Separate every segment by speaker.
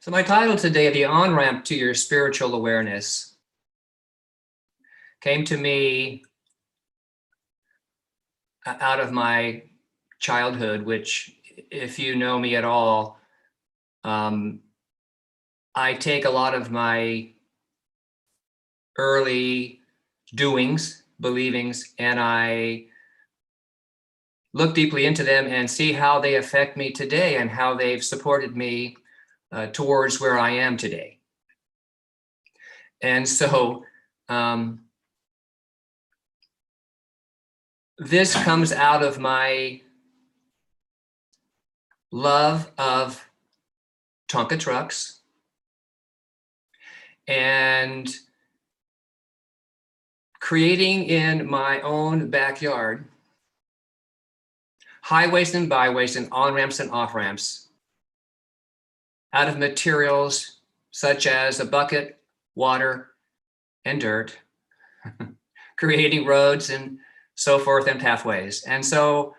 Speaker 1: So my title today, The On-Ramp to Your Spiritual Awareness, came to me out of my childhood, which, if you know me at all, I take a lot of my early doings, believings, and I look deeply into them and see how they affect me today and how they've supported me towards where I am today. And so this comes out of my love of Tonka trucks and creating in my own backyard highways and byways and on-ramps and off-ramps out of materials such as a bucket, water, and dirt, creating roads and so forth and pathways. And so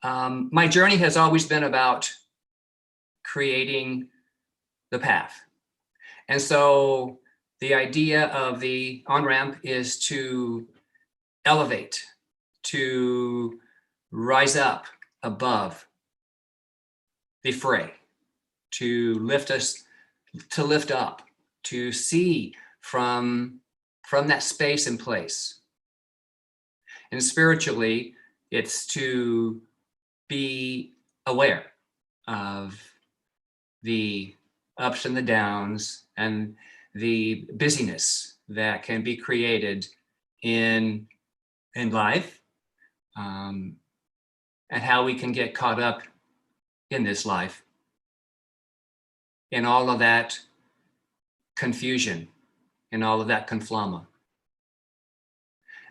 Speaker 1: my journey has always been about creating the path. And so the idea of the on-ramp is to elevate, to rise up above the fray, to lift us, to lift up, to see from that space and place. And spiritually, it's to be aware of the ups and the downs and the busyness that can be created in life, and how we can get caught up in this life, in all of that confusion, in all of that conflama.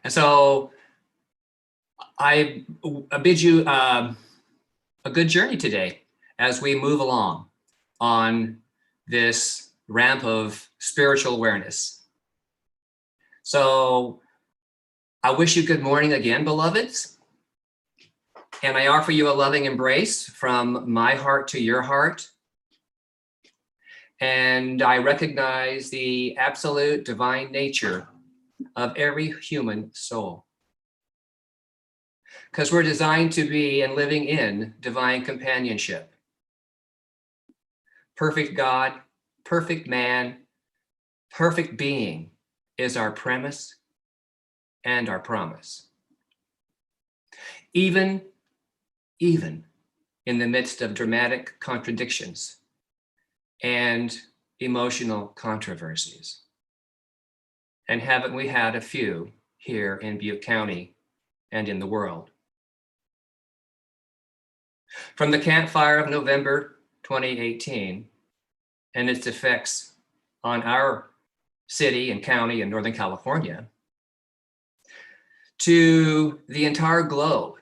Speaker 1: And so I bid you a good journey today as we move along on this ramp of spiritual awareness. So I wish you good morning again, beloveds. And I offer you a loving embrace from my heart to your heart. And I recognize the absolute divine nature of every human soul, because we're designed to be and living in divine companionship. Perfect God, perfect man, perfect being is our premise and our promise. Even in the midst of dramatic contradictions and emotional controversies. And haven't we had a few here in Butte County and in the world? From the campfire of November 2018 and its effects on our city and county in Northern California, to the entire globe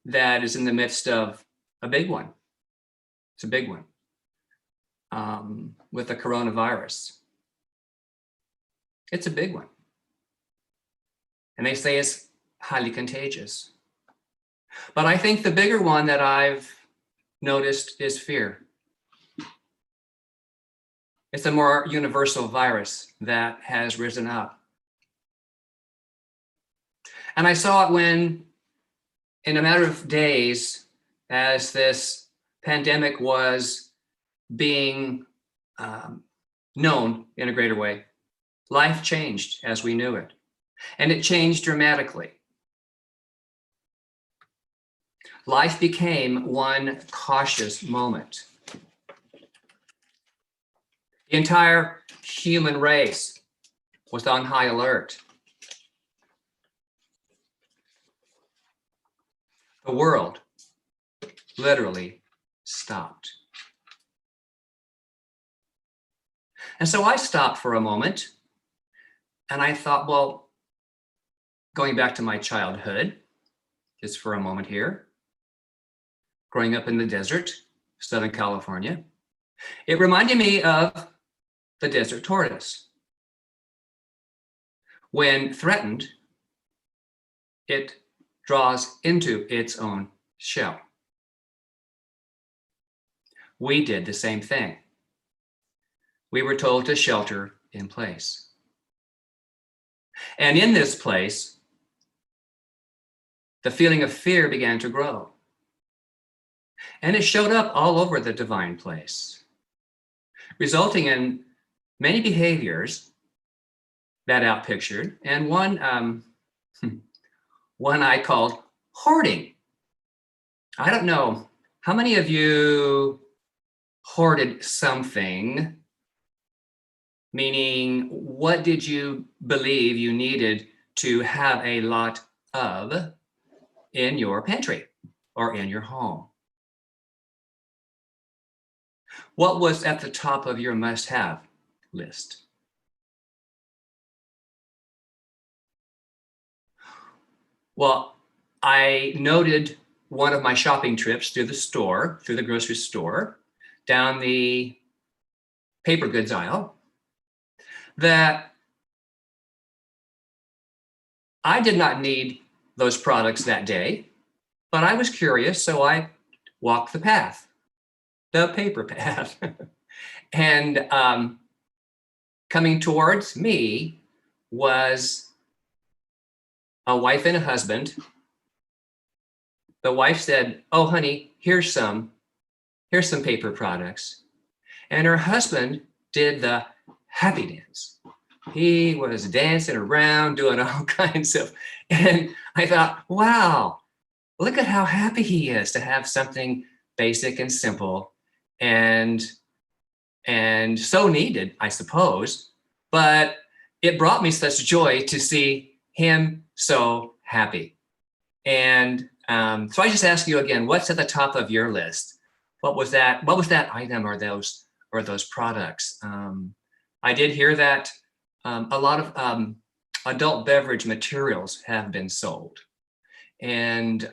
Speaker 1: that is in the midst of a big one. It's a big one, with the coronavirus. It's a big one. And they say it's highly contagious. But I think the bigger one that I've noticed is fear. It's a more universal virus that has risen up. And I saw it when, in a matter of days, as this pandemic was being known in a greater way, life changed as we knew it. And it changed dramatically. Life became one cautious moment. The entire human race was on high alert. The world literally stopped. And so I stopped for a moment and I thought, well, going back to my childhood, just for a moment here, growing up in the desert, Southern California, it reminded me of the desert tortoise. When threatened, it draws into its own shell. We did the same thing. we were told to shelter in place. And in this place, the feeling of fear began to grow. And it showed up all over the divine place, resulting in many behaviors that outpictured, and one I called hoarding. I don't know, how many of you hoarded something? Meaning, what did you believe you needed to have a lot of in your pantry or in your home? What was at the top of your must-have list? Well, I noted one of my shopping trips through the grocery store, down the paper goods aisle, that I did not need those products that day, but I was curious, so I walked the path, the paper path. And coming towards me was a wife and a husband. The wife said, "Oh, honey, here's some paper products." And her husband did the happy dance. He was dancing around, doing all kinds of, and I thought, wow, look at how happy he is to have something basic and simple and so needed, I suppose. But it brought me such joy to see him so happy. And so I just ask you again, what's at the top of your list? What was that item or those products? I did hear that a lot of adult beverage materials have been sold. And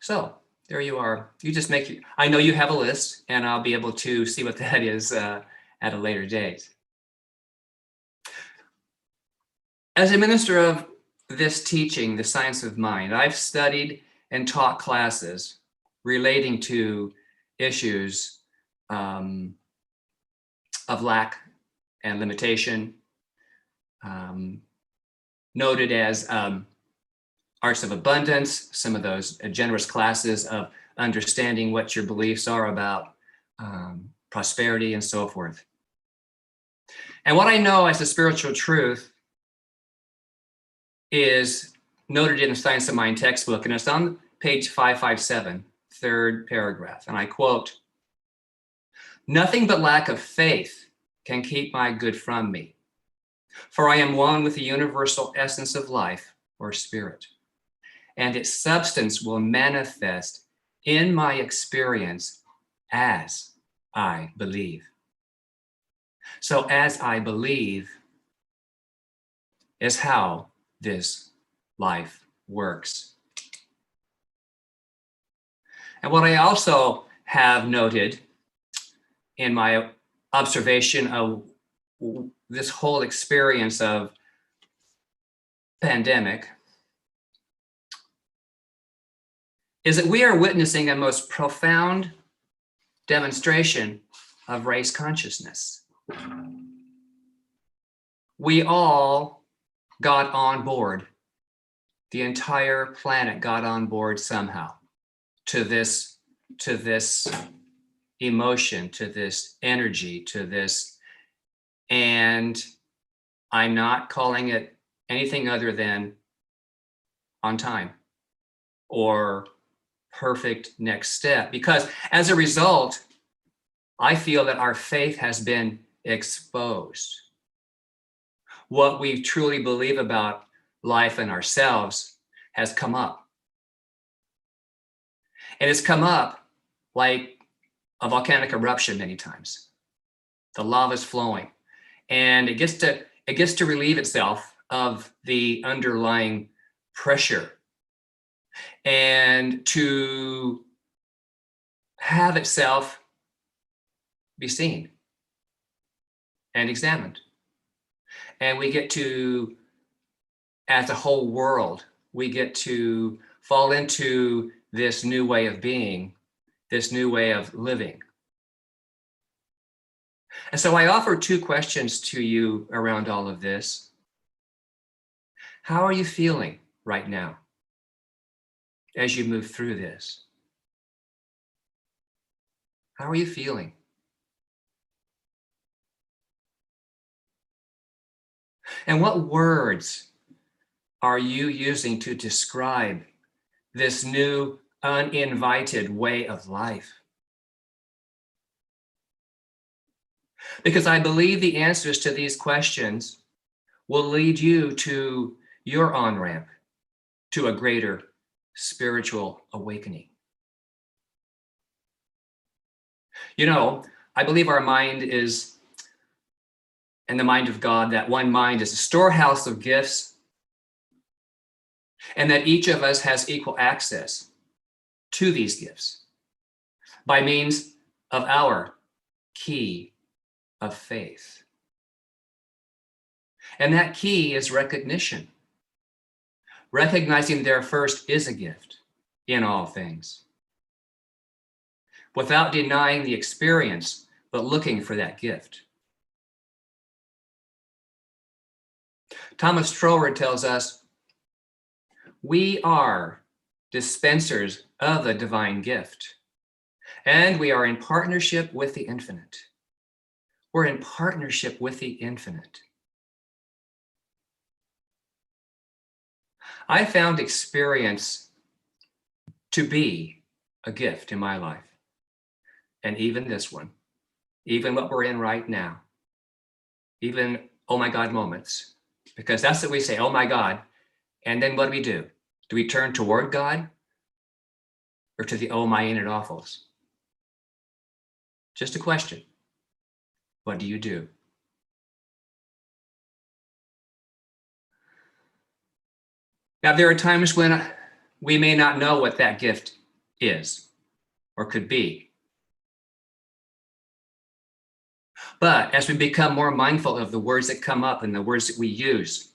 Speaker 1: so there you are. You just I know you have a list, and I'll be able to see what that is at a later date. As a minister of this teaching, the science of mind, I've studied and taught classes relating to issues of lack and limitation, noted as arts of abundance, some of those generous classes of understanding what your beliefs are about prosperity and so forth. And what I know as a spiritual truth is noted in the Science of Mind textbook, and it's on page 557, third paragraph, and I quote, "Nothing but lack of faith can keep my good from me, for I am one with the universal essence of life, or spirit, and its substance will manifest in my experience as I believe." So as I believe is how this life works. And what I also have noted in my observation of this whole experience of pandemic is that we are witnessing a most profound demonstration of race consciousness. We all got on board. The entire planet got on board somehow to this emotion, to this energy, to this, and I'm not calling it anything other than on time or perfect next step, because as a result, I feel that our faith has been exposed. What we truly believe about life and ourselves has come up. And it's come up like a volcanic eruption many times. The lava's flowing, and it gets to relieve itself of the underlying pressure and to have itself be seen and examined. And we get to, as a whole world, we get to fall into this new way of being, this new way of living, And so I offer two questions to you around all of this. How are you feeling right now as you move through this? How are you feeling? And what words are you using to describe this new, uninvited way of life? Because I believe the answers to these questions will lead you to your on-ramp to a greater spiritual awakening. You know, I believe our mind is, and the mind of God, that one mind is a storehouse of gifts, and that each of us has equal access to these gifts by means of our key of faith. And that key is recognition. Recognizing there first is a gift in all things, without denying the experience, but looking for that gift. Thomas Troward tells us, we are dispensers of the divine gift, and we are in partnership with the infinite. We're in partnership with the infinite. I found experience to be a gift in my life. And even this one, even what we're in right now, even, oh my God moments, because that's what we say, oh my God. And then what do? Do we turn toward God or to the oh my ain't it awfuls? Just a question. What do you do? Now, there are times when we may not know what that gift is or could be. But as we become more mindful of the words that come up and the words that we use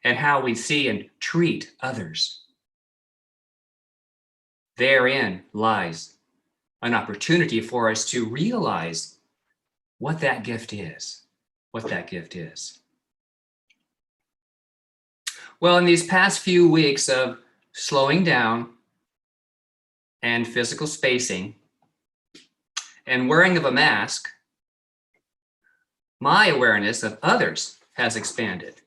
Speaker 1: and how we see and treat others, therein lies an opportunity for us to realize what that gift is, what that gift is. Well, in these past few weeks of slowing down and physical spacing and wearing of a mask, my awareness of others has expanded.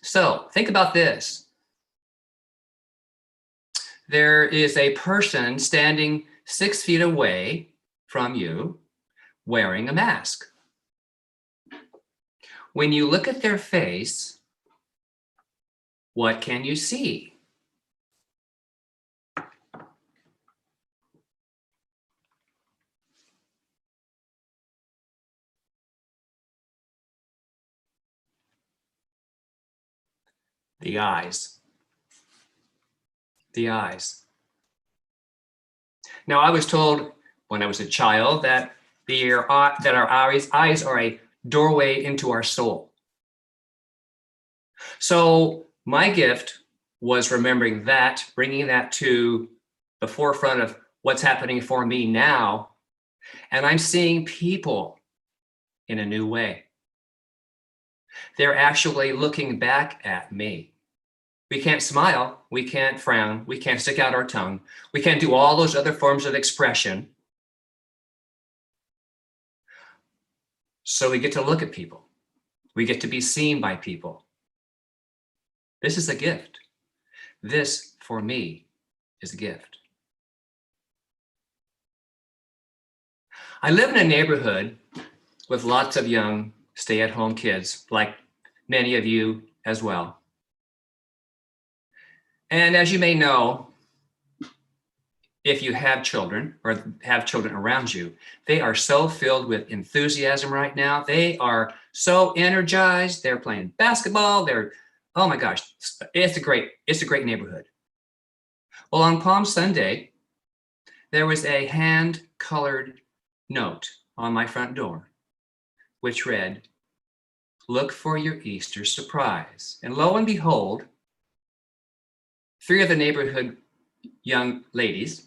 Speaker 1: So think about this. There is a person standing 6 feet away from you wearing a mask. When you look at their face, what can you see? The eyes. The eyes. Now, I was told when I was a child that our eyes are a doorway into our soul. So my gift was remembering that, bringing that to the forefront of what's happening for me now. And I'm seeing people in a new way. They're actually looking back at me. We can't smile, we can't frown, we can't stick out our tongue, we can't do all those other forms of expression. So we get to look at people. We get to be seen by people. This is a gift. This, for me, is a gift. I live in a neighborhood with lots of young stay-at-home kids, like many of you as well. And as you may know, if you have children or have children around you, they are so filled with enthusiasm right now. They are so energized. They're playing basketball. Oh my gosh, it's a great neighborhood. Well, on Palm Sunday, there was a hand-colored note on my front door, which read, "Look for your Easter surprise." And lo and behold, 3 of the neighborhood young ladies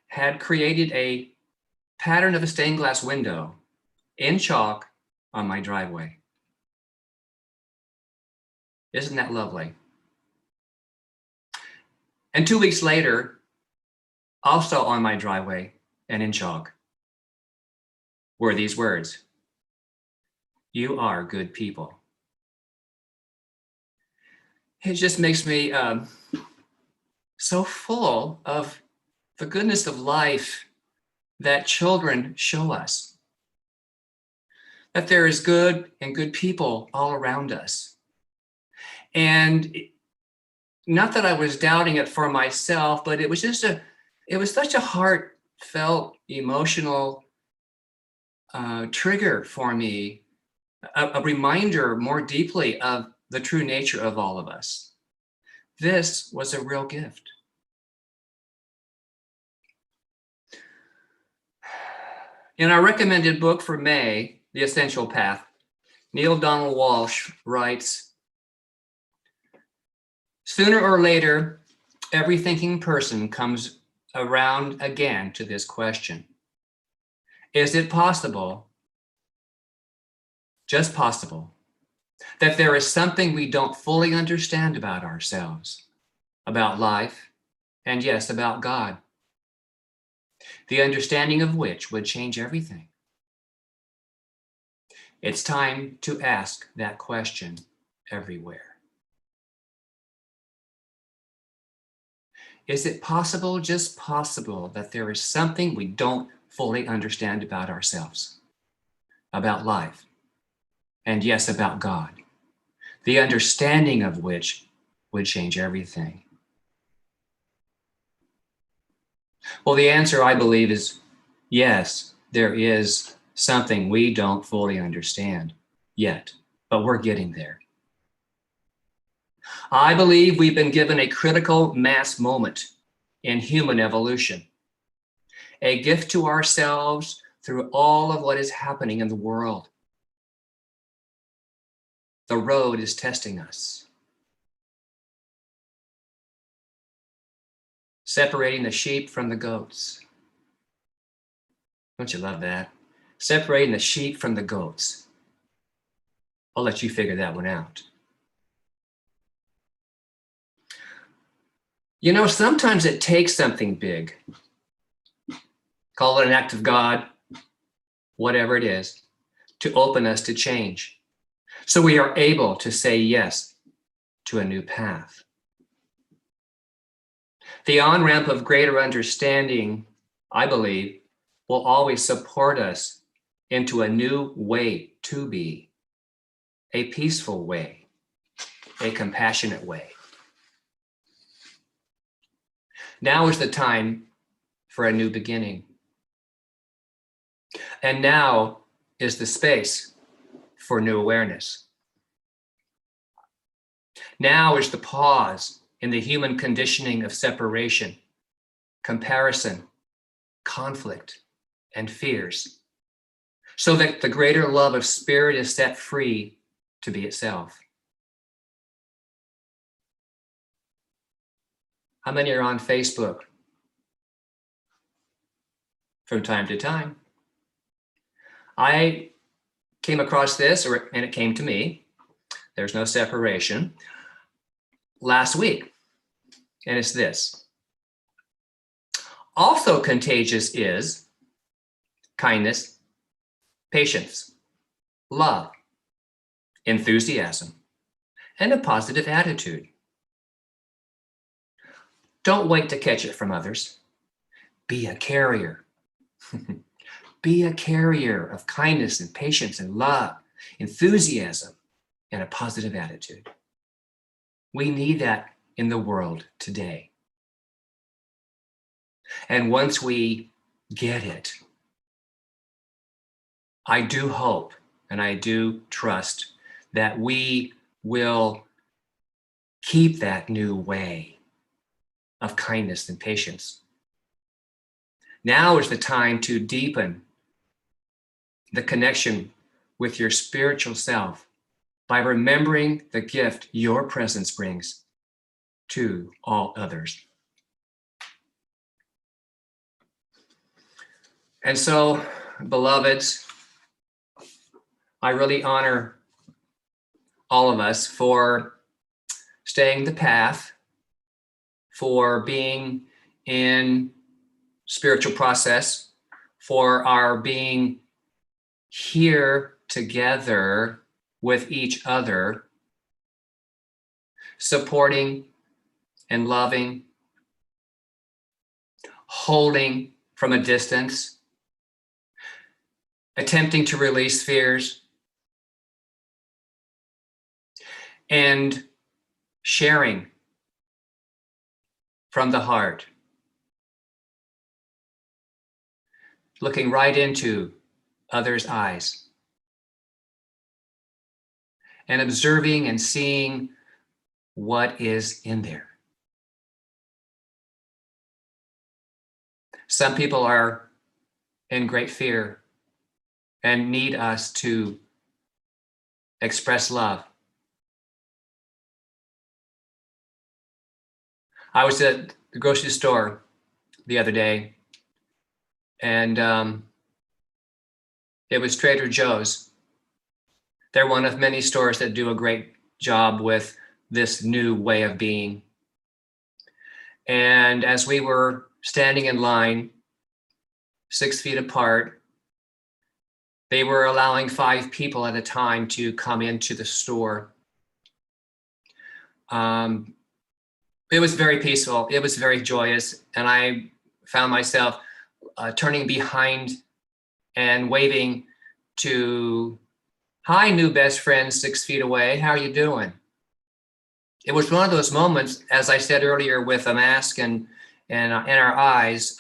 Speaker 1: had created a pattern of a stained glass window in chalk on my driveway. Isn't that lovely? And 2 weeks later, also on my driveway and in chalk, were these words: "You are good people." It just makes me so full of the goodness of life that children show us. That there is good and good people all around us. And not that I was doubting it for myself, but it was such a heartfelt, emotional trigger for me, a reminder more deeply of the true nature of all of us. This was a real gift. In our recommended book for May, The Essential Path, Neil Donald Walsh writes, "Sooner or later, every thinking person comes around again to this question. Is it possible, just possible, that there is something we don't fully understand about ourselves, about life, and yes, about God, the understanding of which would change everything? It's time to ask that question everywhere. Is it possible, just possible, that there is something we don't fully understand about ourselves, about life, and yes, about God, the understanding of which would change everything?" Well, the answer, I believe, is yes, there is something we don't fully understand yet, but we're getting there. I believe we've been given a critical mass moment in human evolution, a gift to ourselves through all of what is happening in the world. The road is testing us, separating the sheep from the goats. Don't you love that? Separating the sheep from the goats. I'll let you figure that one out. You know, sometimes it takes something big, call it an act of God, whatever it is, to open us to change, so we are able to say yes to a new path. The on-ramp of greater understanding, I believe, will always support us into a new way to be, a peaceful way, a compassionate way. Now is the time for a new beginning. And now is the space for new awareness. Now is the pause in the human conditioning of separation, comparison, conflict, and fears, so that the greater love of spirit is set free to be itself. How many are on Facebook? From time to time. I came across this, and it came to me. There's no separation. Last week, and it's this: also contagious is kindness, patience, love, enthusiasm, and a positive attitude. Don't wait to catch it from others. Be a carrier. Be a carrier of kindness and patience and love, enthusiasm, and a positive attitude. We need that in the world today. And once we get it, I do hope and I do trust that we will keep that new way of kindness and patience. Now is the time to deepen the connection with your spiritual self by remembering the gift your presence brings to all others. And so, beloveds, I really honor all of us for staying the path, for being in spiritual process, for our being here together with each other, supporting and loving, holding from a distance, attempting to release fears, and sharing from the heart, looking right into others' eyes and observing and seeing what is in there. Some people are in great fear and need us to express love. I was at the grocery store the other day, and it was Trader Joe's. They're one of many stores that do a great job with this new way of being. And as we were standing in line, 6 feet apart, they were allowing 5 people at a time to come into the store. It was very peaceful. It was very joyous. And I found myself turning behind and waving to, "Hi, new best friend 6 feet away. How are you doing?" It was one of those moments, as I said earlier, with a mask and our eyes.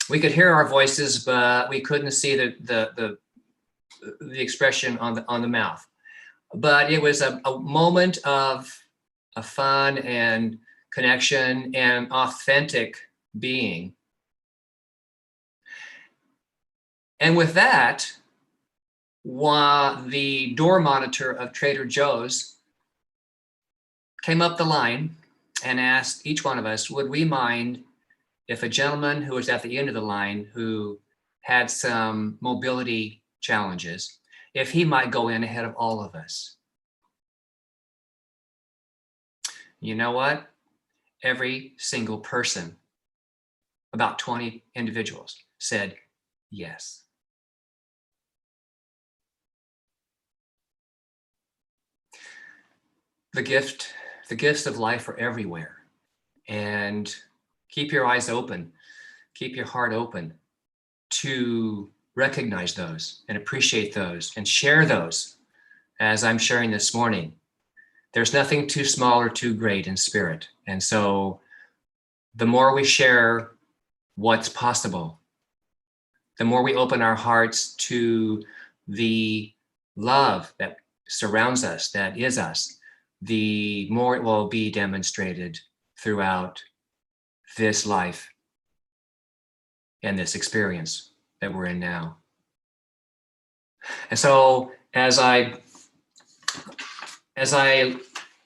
Speaker 1: We could hear our voices, but we couldn't see the expression on the mouth. But it was a moment of fun and connection and authentic being. And with that, the door monitor of Trader Joe's came up the line and asked each one of us, would we mind if a gentleman who was at the end of the line who had some mobility challenges, if he might go in ahead of all of us? You know what? Every single person, about 20 individuals, said yes. The gifts of life are everywhere. And keep your eyes open, keep your heart open to recognize those and appreciate those and share those as I'm sharing this morning. There's nothing too small or too great in spirit. And so the more we share what's possible, the more we open our hearts to the love that surrounds us, that is us, the more it will be demonstrated throughout this life and this experience that we're in now. And so as I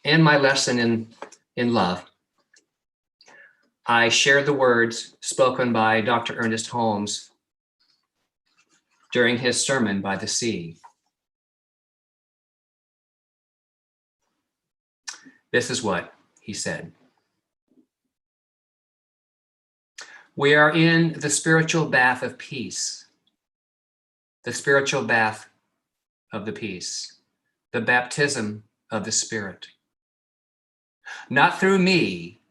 Speaker 1: end my lesson in love, I share the words spoken by Dr. Ernest Holmes during his sermon by the sea. This is what he said. We are in the spiritual bath of peace, the spiritual bath of the peace, the baptism of the Spirit. Not through me,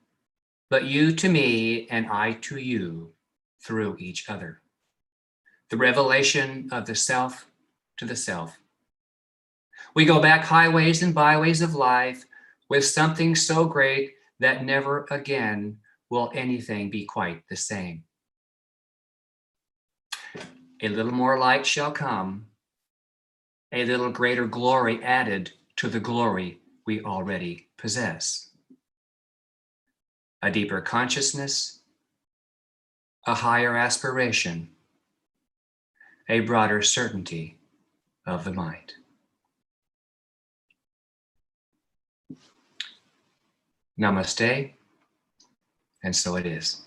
Speaker 1: but you to me and I to you through each other. The revelation of the self to the self. We go back highways and byways of life with something so great that never again will anything be quite the same. A little more light shall come, a little greater glory added to the glory we already possess. A deeper consciousness, a higher aspiration, a broader certainty of the mind. Namaste, and so it is.